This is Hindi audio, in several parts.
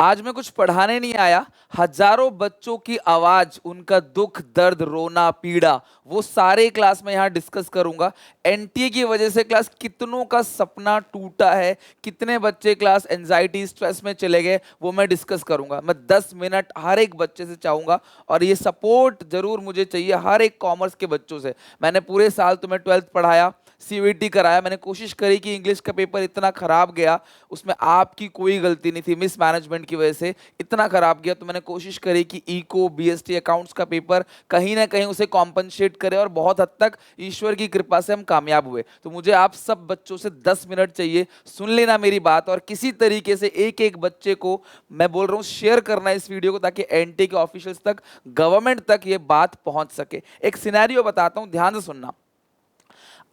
आज मैं कुछ पढ़ाने नहीं आया। हजारों बच्चों की आवाज, उनका दुख दर्द रोना पीड़ा, वो सारे क्लास में यहाँ डिस्कस करूंगा। एनटीए की वजह से क्लास कितनों का सपना टूटा है, कितने बच्चे क्लास एंजाइटी स्ट्रेस में चले गए, वो मैं डिस्कस करूंगा। मैं 10 मिनट हर एक बच्चे से चाहूंगा और ये सपोर्ट जरूर मुझे चाहिए हर एक कॉमर्स के बच्चों से। मैंने पूरे साल तुम्हें 12th पढ़ाया, सीयूईटी कराया, मैंने कोशिश करी कि इंग्लिश का पेपर इतना खराब गया, उसमें आपकी कोई गलती नहीं थी, मिस मैनेजमेंट की वजह से इतना खराब गया, तो मैंने कोशिश करी कि इको बीएसटी अकाउंट्स का पेपर कहीं ना कहीं उसे कॉम्पनसेट करे और बहुत हद तक ईश्वर की कृपा से हम कामयाब हुए। तो मुझे आप सब बच्चों से 10 मिनट चाहिए, सुन लेना मेरी बात और किसी तरीके से एक एक बच्चे को मैं बोल रहा हूँ शेयर करना इस वीडियो को, ताकि एनटी के ऑफिशियल्स तक, गवर्नमेंट तक ये बात पहुंच सके। एक सिनेरियो बताता हूं, ध्यान से सुनना।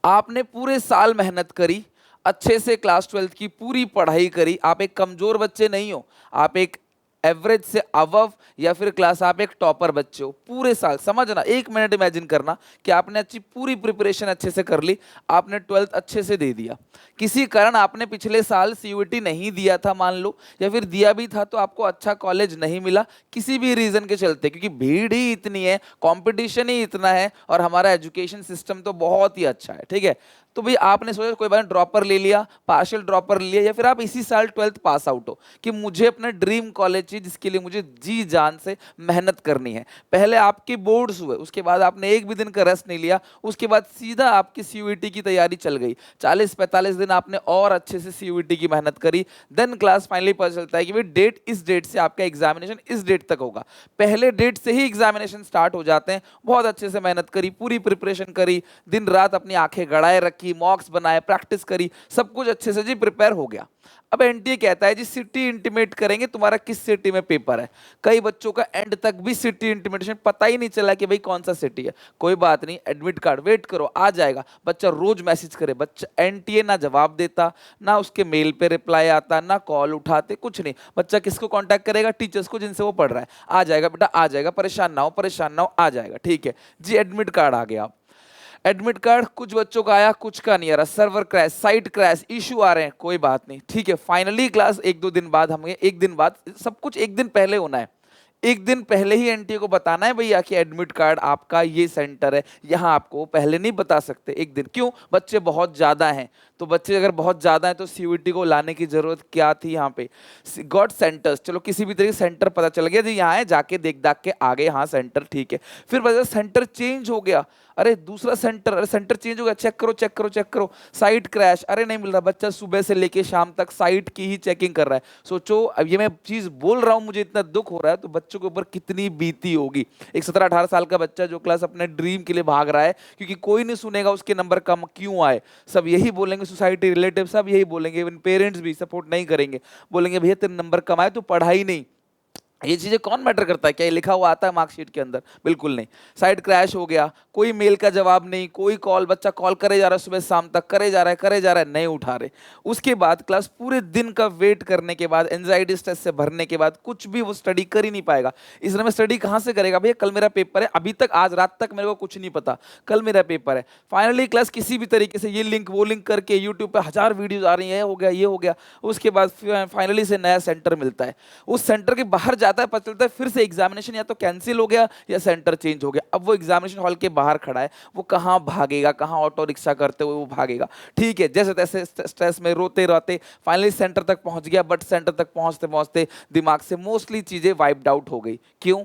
आपने पूरे साल मेहनत करी, अच्छे से क्लास 12th की पूरी पढ़ाई करी, आप एक कमजोर बच्चे नहीं हो, आप एक एवरेज से अबव या फिर क्लास आप एक टॉपर बच्चे हो। पूरे साल समझना, 1 मिनट इमेजिन करना कि आपने अच्छी पूरी प्रिपरेशन अच्छे से कर ली, आपने 12th अच्छे से दे दिया। किसी कारण आपने पिछले साल सीयूईटी नहीं दिया था मान लो, या फिर दिया भी था तो आपको अच्छा कॉलेज नहीं मिला किसी भी रीजन के चलते, क्योंकि भीड़ ही इतनी है, कंपटीशन ही इतना है और हमारा एजुकेशन सिस्टम तो बहुत ही अच्छा है, ठीक है। तो भाई आपने सोचा कोई बात ड्रॉपर ले लिया, पार्शियल ड्रॉपर ले लिया, या फिर आप इसी साल 12th पास आउट हो कि मुझे अपना ड्रीम कॉलेज चाहिए जिसके लिए मुझे जी जान से मेहनत करनी है। पहले आपके बोर्ड्स हुए, उसके बाद आपने एक भी दिन का रेस्ट नहीं लिया, उसके बाद सीधा आपकी सीयूईटी की तैयारी चल गई। 40-45 दिन आपने और अच्छे से सीयूईटी की मेहनत करी। देन क्लास फाइनली पता चलता है कि भाई डेट इस डेट से आपका एग्जामिनेशन इस डेट तक होगा। पहले डेट से ही एग्जामिनेशन स्टार्ट हो जाते हैं। बहुत अच्छे से मेहनत करी, पूरी प्रिपरेशन करी, दिन रात अपनी आंखें गड़ाए रखी, मॉक्स बनाए, प्रैक्टिस करी, सब कुछ अच्छे से जी प्रिपेयर हो गया। अब एनटीए कहता है जी सिटी इंटीमेट करेंगे तुम्हारा किस सिटी में पेपर है। कई बच्चों का एंड तक भी सिटी इंटीमेटेशन पता ही नहीं चला कि भाई कौन सा सिटी है। कोई बात नहीं, एडमिट कार्ड वेट करो आ जाएगा। बच्चा रोज मैसेज करे, बच्चा एनटीए ना जवाब देता, ना उसके मेल पे रिप्लाई आता, ना कॉल उठाते, कुछ नहीं। बच्चा किसको कांटेक्ट करेगा? टीचर्स को जिनसे वो पढ़ रहा है। आ जाएगा बेटा आ जाएगा, परेशान ना हो परेशान ना हो, आ जाएगा, ठीक है जी। एडमिट कार्ड आ गया। एडमिट कार्ड कुछ बच्चों का आया, कुछ का नहीं आ रहा, server crash, site crash, issue आ रहे हैं, कोई बात नहीं, ठीक है। फाइनली क्लास 1-2 दिन बाद, हमें एक दिन बाद, सब कुछ एक दिन पहले होना है। एक दिन पहले ही एनटीए को बताना है भैया कि एडमिट कार्ड आपका ये सेंटर है, यहाँ आपको पहले नहीं बता सकते एक दिन। क्यों? बच्चे बहुत ज्यादा हैं। तो बच्चे अगर बहुत ज्यादा हैं तो सीयूईटी को लाने की जरूरत क्या थी यहाँ पे? गॉट सेंटर्स, चलो किसी भी तरीके सेंटर पता चल गया जी, यहाँ है, जाके देख दाख के आ गए, हाँ सेंटर ठीक है। फिर बच्चा सेंटर चेंज हो गया, अरे दूसरा सेंटर, अरे सेंटर चेंज हो गया, चेक करो चेक करो चेक करो, साइट क्रैश, अरे नहीं मिल रहा। बच्चा सुबह से लेके शाम तक साइट की ही चेकिंग कर रहा है। सोचो अब ये मैं चीज बोल रहा हूं, मुझे इतना दुख हो रहा है, तो बच्चों के ऊपर कितनी बीती होगी। एक 17-18 साल का बच्चा जो क्लास अपने ड्रीम के लिए भाग रहा है, क्योंकि कोई नहीं सुनेगा उसके नंबर कम क्यों आए, सब यही बोलेंगे, सोसाइटी रिलेटिव सब यही बोलेंगे, इवन पेरेंट्स भी सपोर्ट नहीं करेंगे, बोलेंगे भैया तेरे नंबर कम आए तो पढ़ाई नहीं। ये चीजें कौन मैटर करता है? क्या ये लिखा हुआ आता है मार्कशीट के अंदर? बिल्कुल नहीं। साइट क्रैश हो गया, कोई मेल का जवाब नहीं, कोई कॉल, बच्चा कॉल करे जा रहा है सुबह शाम तक, करे जा रहा है नहीं उठा रहे। उसके बाद क्लास पूरे दिन का वेट करने के बाद, एंजाइटी स्ट्रेस से भरने के बाद, कुछ भी वो स्टडी कर ही नहीं पाएगा। इस समय स्टडी कहां से करेगा? भैया कल मेरा पेपर है, अभी तक आज रात तक मेरे को कुछ नहीं पता, कल मेरा पेपर है। फाइनली क्लास किसी भी तरीके से ये लिंक वो लिंक करके यूट्यूब पे 1000 वीडियोज आ रही है, ये हो गया ये हो गया। उसके बाद फाइनली से नया सेंटर मिलता है, उस सेंटर के बाहर जाता है, पता चलता है फिर से एग्जामिनेशन या तो कैंसिल हो गया या सेंटर चेंज हो गया। अब वो एग्जामिनेशन हॉल के बाहर खड़ा है, वो कहां भागेगा, कहां ऑटो रिक्शा करते हुए वो भागेगा, ठीक है। जैसे तैसे स्ट्रेस में रोते रोते फाइनली सेंटर तक पहुंच गया, बट सेंटर तक पहुंचते पहुंचते दिमाग से मोस्टली चीजें वाइप्ड आउट हो गई। क्यों?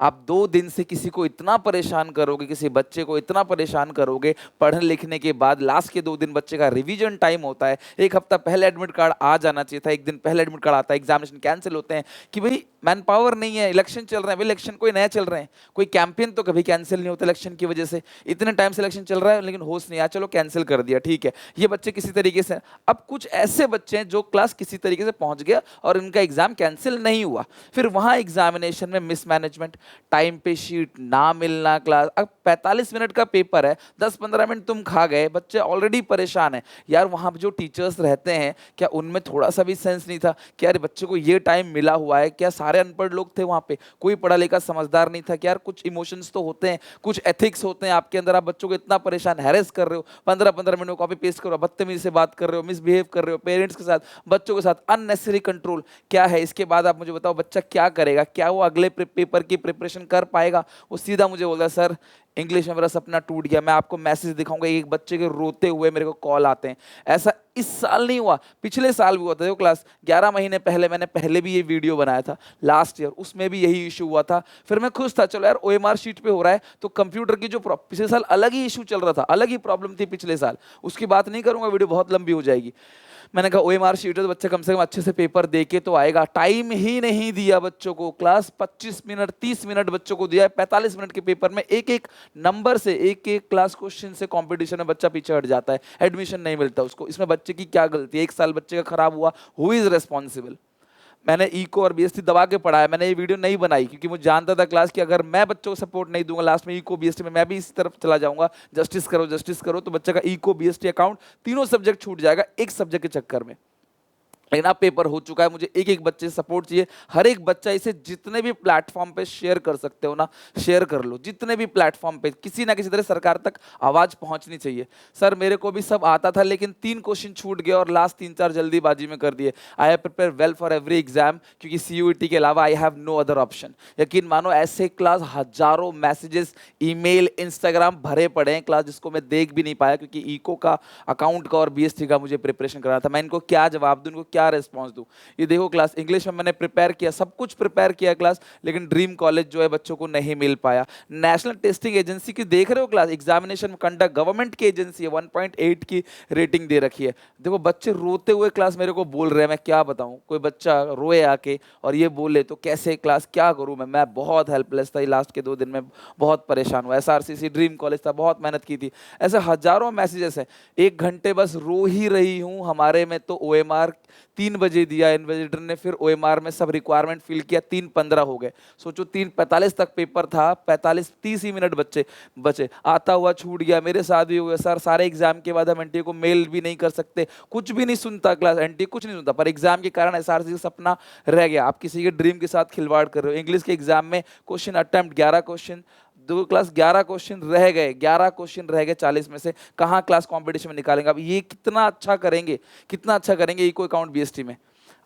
आप 2 दिन से किसी को इतना परेशान करोगे, किसी बच्चे को इतना परेशान करोगे, पढ़ने लिखने के बाद लास्ट के 2 दिन बच्चे का रिवीजन टाइम होता है। एक हफ्ता पहले एडमिट कार्ड आ जाना चाहिए था, एक दिन पहले एडमिट कार्ड आता है, एग्जामिनेशन कैंसिल होते हैं कि भाई मैन पावर नहीं है, इलेक्शन चल रहे हैं, इलेक्शन कोई नया चल रहे हैं, कोई कैंपेन तो कभी कैंसिल नहीं होता इलेक्शन की वजह से। इतने टाइम से इलेक्शन चल रहा है लेकिन होश नहीं आया, चलो कैंसिल कर दिया, ठीक है। ये बच्चे किसी तरीके से, अब कुछ ऐसे बच्चे हैं जो क्लास किसी तरीके से पहुंच गया और इनका एग्जाम कैंसिल नहीं हुआ। फिर वहां एग्जामिनेशन में मिसमैनेजमेंट, टाइम पे शीट ना मिलना क्लास। अब 45 मिनट का पेपर है, 10-15 मिनट तुम खा गए, बच्चे ऑलरेडी परेशान है यार। वहाँ पे जो टीचर्स रहते हैं क्या उनमें थोड़ा सा भी सेंस नहीं था कि यार बच्चे को ये टाइम मिला हुआ है? क्या सारे अनपढ़ लोग थे वहाँ पे? कोई पढ़ा लिखा समझदार नहीं था कि यार कुछ इमोशंस तो होते हैं, कुछ एथिक्स होते हैं आपके अंदर। आप बच्चों को इतना परेशान हैरेस कर रहे हो, 15-15 मिनट में कॉपी पेस्ट कर रहे हो, बदतमीजी से बात कर रहे हो, मिसबिहेव कर रहे हो पेरेंट्स के साथ, बच्चों के साथ, अननेसेसरी कंट्रोल क्या है? इसके बाद आप मुझे बताओ बच्चा क्या करेगा? क्या वो अगले पेपर की प्रिपरेशन कर पाएगा? वो सीधा मुझे बोलता है सर इंग्लिश में मेरा सपना टूट गया। मैं आपको मैसेज दिखाऊंगा, एक बच्चे के रोते हुए मेरे को कॉल आते हैं। ऐसा इस साल नहीं हुआ, पिछले साल भी हुआ था। देखो क्लास 11 महीने पहले मैंने पहले भी ये वीडियो बनाया था लास्ट ईयर, उसमें भी यही इशू हुआ था। फिर मैं खुश था, चलो यार ओएमआर शीट पे हो रहा है तो कंप्यूटर की जो पिछले साल अलग ही इशू चल रहा था, अलग ही प्रॉब्लम थी पिछले साल, उसकी बात नहीं करूंगा, वीडियो बहुत लंबी हो जाएगी। मैंने कहा ओएमआर शीट है तो बच्चा कम से कम अच्छे से पेपर दे के तो आएगा। टाइम ही नहीं दिया बच्चों को, क्लास 25 मिनट 30 मिनट बच्चों को दिया है। 45 मिनट के पेपर में एक एक नंबर से, एक एक क्लास क्वेश्चन से कंपटीशन में बच्चा पीछे हट जाता है, एडमिशन नहीं मिलता उसको। इसमें बच्चे की क्या गलती है? एक साल बच्चे का खराब हुआ, हु इज रेस्पॉन्सिबल? मैंने इको और बीएसटी दबा के पढ़ाया, मैंने ये वीडियो नहीं बनाई क्योंकि मुझे जानता था क्लास कि अगर मैं बच्चों को सपोर्ट नहीं दूंगा लास्ट में इको बीएसटी में मैं भी इस तरफ चला जाऊंगा, जस्टिस करो तो बच्चे का इको बीएसटी अकाउंट तीनों सब्जेक्ट छूट जाएगा एक सब्जेक्ट के चक्कर में। लेकिन अब पेपर हो चुका है, मुझे एक एक बच्चे से सपोर्ट चाहिए। हर एक बच्चा इसे जितने भी प्लेटफॉर्म पे शेयर कर सकते हो ना, शेयर कर लो, जितने भी प्लेटफॉर्म पे किसी ना किसी तरह सरकार तक आवाज पहुंचनी चाहिए। सर मेरे को भी सब आता था लेकिन 3 क्वेश्चन छूट गए और लास्ट 3-4 जल्दीबाजी में कर दिए। I have prepare well for every exam क्योंकि सीयूईटी के अलावा I have no other option. यकीन मानो ऐसे क्लास हजारों मैसेजेस, ईमेल, इंस्टाग्राम भरे पड़े हैं क्लास जिसको मैं देख भी नहीं पाया क्योंकि इको का, अकाउंट का और बीएसटी का मुझे प्रिपरेशन कराना था। मैं इनको क्या जवाब दूं, इनको क्या रिस्पॉन्स दूं? ये देखो क्लास इंग्लिश में मैंने प्रिपेयर किया, सब कुछ प्रिपेयर किया क्लास, लेकिन ड्रीम कॉलेज जो है बच्चों को नहीं मिल पाया। नेशनल टेस्टिंग एजेंसी की देख रहे हो क्लास, एग्जामिनेशन कंडक्ट गवर्नमेंट की एजेंसी है, 1.8 की रेटिंग दे रखी है। देखो बच्चे रोते हुए क्लास मेरे को बोल रहे हैं, मैं क्या बताऊं? कोई बच्चा रोए आके और ये बोले तो कैसे क्लास, क्या करूं मैं बहुत हेल्पलेस था। लास्ट के 2 दिन में बहुत परेशान हुआ। एसआरसीसी ड्रीम कॉलेज था, बहुत मेहनत की थी। ऐसे हजारों मैसेजेस हैं, 1 घंटे बस रो ही रही हूं। हमारे में तो ओएमआर 3 बजे दिया इन्विजिलेटर ने, फिर ओएमआर में सब रिक्वायरमेंट फिल किया, 3:15 हो गए। सोचो 3:45 तक पेपर था, 45-30 ही मिनट बचे, आता हुआ छूट गया। मेरे साथ भी हुआ सर, सारे एग्जाम के बाद हम एनटीए को मेल भी नहीं कर सकते, कुछ भी नहीं सुनता क्लास, एनटीए कुछ नहीं सुनता, पर एग्जाम के कारण एसआरसी का सपना रह गया। आप किसी के ड्रीम के साथ खिलवाड़ कर रहे हो। इंग्लिश के एग्जाम में क्वेश्चन अटेम्प्ट 11 क्वेश्चन, दो क्लास 11 क्वेश्चन रह गए, 11 क्वेश्चन रह गए 40 में से, कहाँ क्लास कंपटीशन में निकालेंगे? अब ये कितना अच्छा करेंगे, कितना अच्छा करेंगे इको अकाउंट बीएसटी में?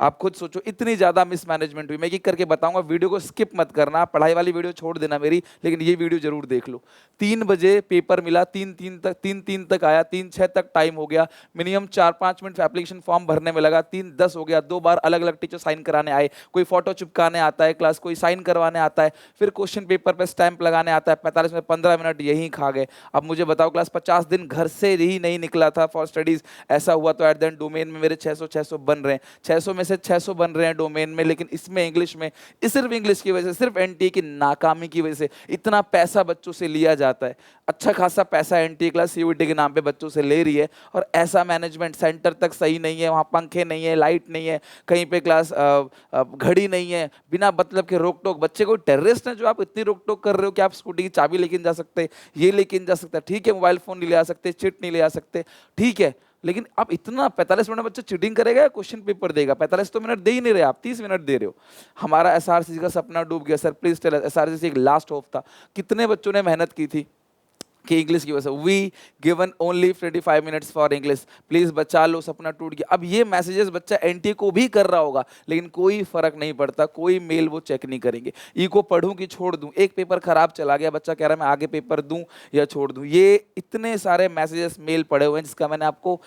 आप खुद सोचो, इतनी ज्यादा मिसमैनेजमेंट हुई। मैं एक करके बताऊंगा, वीडियो को स्किप मत करना, पढ़ाई वाली वीडियो छोड़ देना मेरी, लेकिन ये वीडियो जरूर देख लो। 3 बजे पेपर मिला, 3 तक आया, 3-6 तक टाइम हो गया। मिनिमम 4-5 मिनट एप्लीकेशन फॉर्म भरने में लगा, 3:10 हो गया। 2 बार अलग अलग टीचर साइन कराने आए, कोई फोटो चिपकाने आता है क्लास, कोई साइन करवाने आता है, फिर क्वेश्चन पेपर पे स्टैंप लगाने आता है। 45 में 15 मिनट यही खा गए। अब मुझे बताओ क्लास 50 दिन घर से ही नहीं निकला था फॉर स्टडीज। ऐसा हुआ तो एट द एंड डोमेन में मेरे 600 बन रहे हैं, 600 में से 600 बन रहे हैं डोमेन में, लेकिन इसमें इंग्लिश में सिर्फ इंग्लिश की वजह से, सिर्फ एनटीए की नाकामी की वजह से इतना पैसा बच्चों से लिया जाता है। अच्छा खासा पैसा एनटीए क्लास सीयूईटी के नाम पे बच्चों से ले रही है, और ऐसा मैनेजमेंट, सेंटर तक सही नहीं है, वहाँ पंखे नहीं है, लाइट नहीं है, कहीं पे क्लास घड़ी नहीं है, बिना मतलब के रोक टोक। बच्चे को टेररिस्ट है जो आप इतनी रोक टोक कर रहे हो कि आप स्कूटी की चाबी लेकिन जा सकते, ये लेकिन जा सकता, ठीक है, मोबाइल फोन नहीं ले आ सकते, चिट नहीं ले आ सकते, ठीक है, लेकिन अब इतना 45 मिनट बच्चा चीटिंग करेगा या क्वेश्चन पेपर देगा? 45 तो मिनट दे ही नहीं रहे आप, 30 मिनट दे रहे हो। हमारा एसआरसीसी का सपना डूब गया। Sir please tell us, SRCC एक लास्ट होप था। कितने बच्चों ने मेहनत की थी कि इंग्लिश की वजह से we given only 25 minutes for English, please बचा लो, सपना टूट गया। अब ये मैसेजेस बच्चा एनटीए को भी कर रहा होगा, लेकिन कोई फर्क नहीं पड़ता, कोई मेल वो चेक नहीं करेंगे। ई को पढ़ूं कि छोड़ दूं, एक पेपर खराब चला गया, बच्चा कह रहा है मैं आगे पेपर दूं या छोड़ दूं। ये इतने सारे मैसेजेस मेल पड़े हुए हैं जिसका मैंने आपको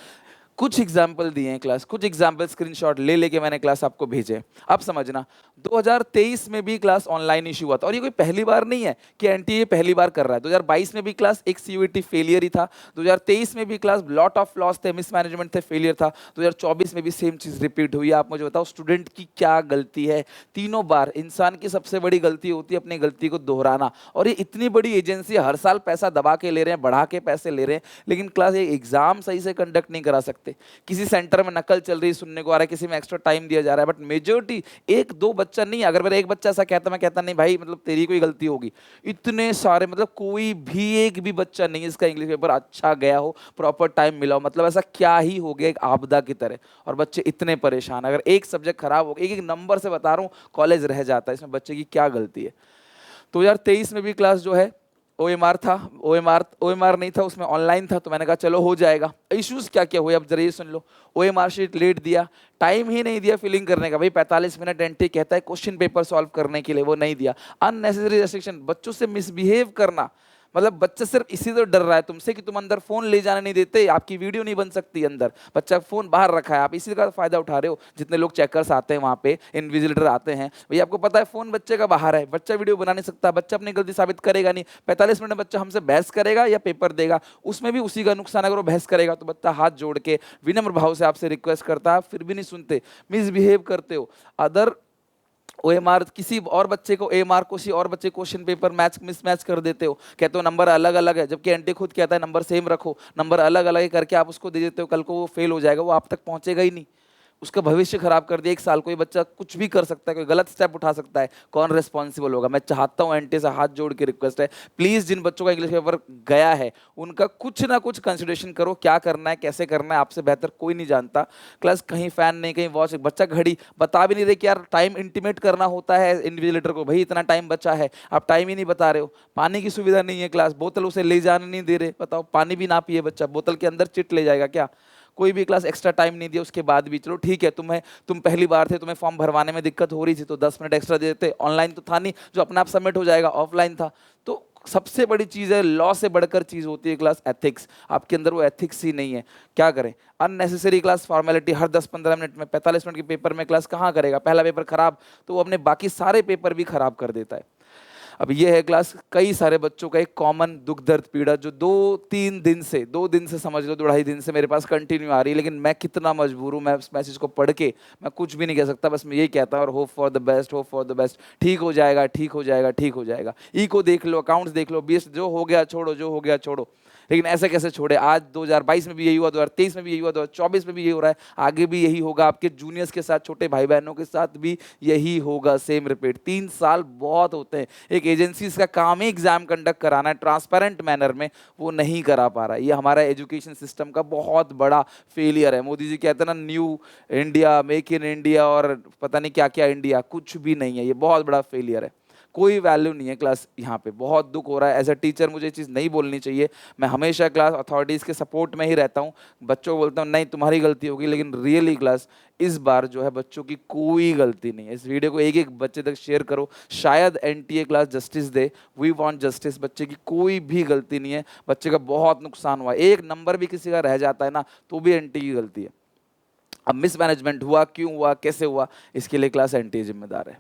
कुछ एग्जाम्पल दिए हैं क्लास, कुछ एग्जाम्पल स्क्रीनशॉट ले लेके मैंने क्लास आपको भेजे। अब समझना, 2023 में भी क्लास ऑनलाइन इशू हुआ था, और ये कोई पहली बार नहीं है कि एनटीए पहली बार कर रहा है। 2022 में भी क्लास एक सीयूईटी फेलियर ही था, 2023 में भी क्लास लॉट ऑफ लॉस थे, मिसमैनेजमेंट थे, फेलियर था, 2024 में भी सेम चीज रिपीट हुई। आप मुझे बताओ स्टूडेंट की क्या गलती है? तीनों बार इंसान की सबसे बड़ी गलती होती है अपनी गलती को दोहराना, और ये इतनी बड़ी एजेंसी हर साल पैसा दबा के ले रहे हैं, बढ़ा के पैसे ले रहे हैं, लेकिन क्लास एक एग्जाम सही से कंडक्ट नहीं करा सकते। सकते। किसी सेंटर में नकल चल रही सुनने को आ रहा है, किसी में एक्स्ट्रा टाइम दिया जा रहा है, बट मेजोरिटी एक दो बच्चा नहीं। अगर मेरा एक बच्चा ऐसा कहता, मैं कहता नहीं भाई मतलब तेरी कोई गलती होगी। इतने सारे मतलब कोई भी एक भी बच्चा नहीं इसका इंग्लिश पेपर अच्छा गया हो, प्रॉपर टाइम मिला हो, मतलब ऐसा क्या ही हो गया एक आपदा की तरह। और बच्चे इतने परेशान, अगर एक सब्जेक्ट खराब हो गया, एक एक नंबर से बता रहा हूँ कॉलेज रह जाता है। इसमें बच्चे की क्या गलती है। 2023 में भी क्लास जो है ओएमआर था, ओएमआर नहीं था उसमें, ऑनलाइन था, तो मैंने कहा चलो हो जाएगा। इश्यूज क्या क्या हुए अब जरा ये सुन लो। ओएमआर शीट लेट दिया, टाइम ही नहीं दिया फिलिंग करने का। भाई 45 मिनट एनटी कहता है क्वेश्चन पेपर सॉल्व करने के लिए, वो नहीं दिया। अननेसेसरी रेस्ट्रिक्शन, बच्चों से मिसबिहेव करना, मतलब बच्चा सिर्फ इसी तो डर रहा है तुमसे कि तुम अंदर फोन ले जाने नहीं देते, आपकी वीडियो नहीं बन सकती अंदर, बच्चा फोन बाहर रखा है, आप इसी का फायदा उठा रहे हो। जितने लोग चेकर्स आते हैं वहां पे, इनविजिलेटर आते हैं, भैया आपको पता है फोन बच्चे का बाहर है, बच्चा वीडियो बना नहीं सकता, बच्चा अपनी गलती साबित करेगा नहीं। 45 मिनट में बच्चा हमसे बहस करेगा या पेपर देगा, उसमें भी उसी का नुकसान। अगर वो बहस करेगा तो बच्चा हाथ जोड़ के विनम्र भाव से आपसे रिक्वेस्ट करता है, फिर भी नहीं सुनते, मिसबिहेव करते हो। अदर ओएमआर किसी और बच्चे को एएमआर को किसी और बच्चे क्वेश्चन पेपर मैच मिसमैच कर देते हो, कहते हो नंबर अलग अलग है, जबकि एनटी खुद कहता है नंबर सेम रखो। नंबर अलग अलग करके आप उसको दे देते हो, कल को वो फेल हो जाएगा, वो आप तक पहुंचेगा ही नहीं, उसका भविष्य खराब कर दिया। एक साल कोई बच्चा कुछ भी कर सकता है, कोई गलत स्टेप उठा सकता है, कौन रिस्पॉन्सिबल होगा। मैं चाहता हूं एनटी से हाथ जोड़ के रिक्वेस्ट है, प्लीज जिन बच्चों का इंग्लिश पेपर गया है उनका कुछ ना कुछ कंसिडरेशन करो, क्या करना है कैसे करना है, आपसे बेहतर कोई नहीं जानता। क्लास कहीं फैन नहीं, कहीं वॉच, बच्चा घड़ी बता भी नहीं रहे कि यार टाइम इंटीमेट करना होता है इन्विजिलेटर को, भाई इतना टाइम बचा है, आप टाइम ही नहीं बता रहे हो। पानी की सुविधा नहीं है, क्लास बोतल उसे ले जाने नहीं दे रहे, बताओ पानी भी ना पिए बच्चा, बोतल के अंदर चिट ले जाएगा क्या। कोई भी क्लास एक्स्ट्रा टाइम नहीं दिया उसके बाद भी, चलो ठीक है तुम पहली बार थे, तुम्हें फॉर्म भरवाने में दिक्कत हो रही थी तो 10 मिनट एक्स्ट्रा दे देते, ऑनलाइन तो था नहीं जो अपने आप सबमिट हो जाएगा, ऑफलाइन था। तो सबसे बड़ी चीज है, लॉ से बढ़कर चीज होती है क्लास एथिक्स, आपके अंदर वो एथिक्स ही नहीं है। क्या करें, अननेसेसरी क्लास फॉर्मेलिटी, हर 10-15 मिनट में 45 मिनट के पेपर में क्लास कहाँ करेगा। पहला पेपर खराब तो वो अपने बाकी सारे पेपर भी खराब कर देता है। अब ये है क्लास कई सारे बच्चों का एक कॉमन दुख दर्द पीड़ा जो 2 दिन से समझ लो 2-2.5 दिन से मेरे पास कंटिन्यू आ रही है। लेकिन मैं कितना मजबूर हूँ, मैं उस मैसेज को पढ़ के मैं कुछ भी नहीं कह सकता, बस मैं यही कहता हूँ और hope for the best, hope for the best. ठीक हो जाएगा, ठीक हो जाएगा, ठीक हो जाएगा। ई को देख लो, अकाउंट्स देख लो, बीएस जो हो गया छोड़ो, जो हो गया छोड़ो। लेकिन ऐसे कैसे छोड़े, आज 2022 में भी यही हुआ, 2023 में भी यही हुआ, 2024 में भी यही हो रहा है, आगे भी यही होगा, आपके जूनियर्स के साथ, छोटे भाई बहनों के साथ भी यही होगा, सेम रिपीट। 3 साल बहुत होते हैं, एक एजेंसी का काम ही एग्जाम कंडक्ट कराना है ट्रांसपेरेंट मैनर में, वो नहीं करा पा रहा है। ये हमारा एजुकेशन सिस्टम का बहुत बड़ा फेलियर है। मोदी जी कहते हैं ना new India, make in India और पता नहीं क्या क्या इंडिया, कुछ भी नहीं है, ये बहुत बड़ा फेलियर है। कोई वैल्यू नहीं है क्लास, यहाँ पे बहुत दुख हो रहा है। एज अ टीचर मुझे ये चीज़ नहीं बोलनी चाहिए, मैं हमेशा क्लास अथॉरिटीज़ के सपोर्ट में ही रहता हूँ, बच्चों को बोलता हूँ नहीं तुम्हारी गलती होगी, लेकिन रियली क्लास इस बार जो है बच्चों की कोई गलती नहीं है। इस वीडियो को एक एक बच्चे तक शेयर करो, शायद एनटीए क्लास जस्टिस दे। वी वांट जस्टिस, बच्चे की कोई भी गलती नहीं है, बच्चे का बहुत नुकसान हुआ है, एक नंबर भी किसी का रह जाता है ना तो भी एनटी की गलती है। अब मिसमैनेजमेंट हुआ, क्यों हुआ, कैसे हुआ, इसके लिए क्लास एनटी जिम्मेदार है।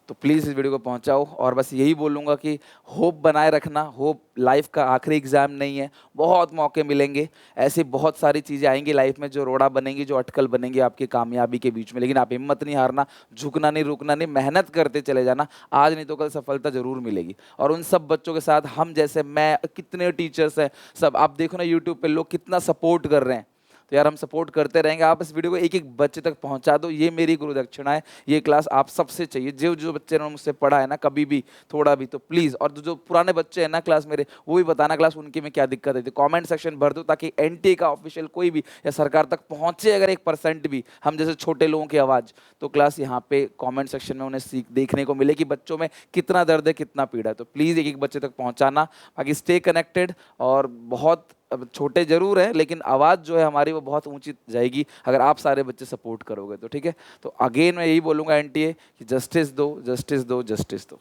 तो प्लीज़ इस वीडियो को पहुंचाओ और बस यही बोलूँगा कि होप बनाए रखना, होप लाइफ का आखिरी एग्जाम नहीं है, बहुत मौके मिलेंगे, ऐसी बहुत सारी चीज़ें आएंगी लाइफ में जो रोड़ा बनेंगी, जो अटकल बनेंगी आपकी कामयाबी के बीच में। लेकिन आप हिम्मत नहीं हारना, झुकना नहीं, रुकना नहीं, मेहनत करते चले जाना, आज नहीं तो कल सफलता जरूर मिलेगी। और उन सब बच्चों के साथ हम जैसे, मैं, कितने टीचर्स हैं, सब आप देखो ना यूट्यूब पे लोग कितना सपोर्ट कर रहे हैं, तो यार हम सपोर्ट करते रहेंगे। आप इस वीडियो को एक एक बच्चे तक पहुंचा दो, ये मेरी गुरु दक्षिणा है। ये क्लास आप सबसे चाहिए, जो जो बच्चे ने मुझसे पढ़ा है ना कभी भी थोड़ा भी, तो प्लीज़। और जो पुराने बच्चे हैं ना क्लास मेरे, वो भी बताना क्लास उनके में क्या दिक्कत है, तो कमेंट सेक्शन भर दो ताकि एनटी का ऑफिशियल कोई भी या सरकार तक पहुंचे अगर 1% भी हम जैसे छोटे लोगों की आवाज़, तो क्लास यहाँ पे कॉमेंट सेक्शन में उन्हें सीख देखने को मिले कि बच्चों में कितना दर्द है, कितना पीड़ा है। तो प्लीज़ एक एक बच्चे तक पहुँचाना, बाकी स्टे कनेक्टेड। और बहुत अब छोटे जरूर हैं लेकिन आवाज़ जो है हमारी वो बहुत ऊंची जाएगी अगर आप सारे बच्चे सपोर्ट करोगे तो, ठीक है। तो अगेन मैं यही बोलूँगा एनटीए कि जस्टिस दो, जस्टिस दो, जस्टिस दो।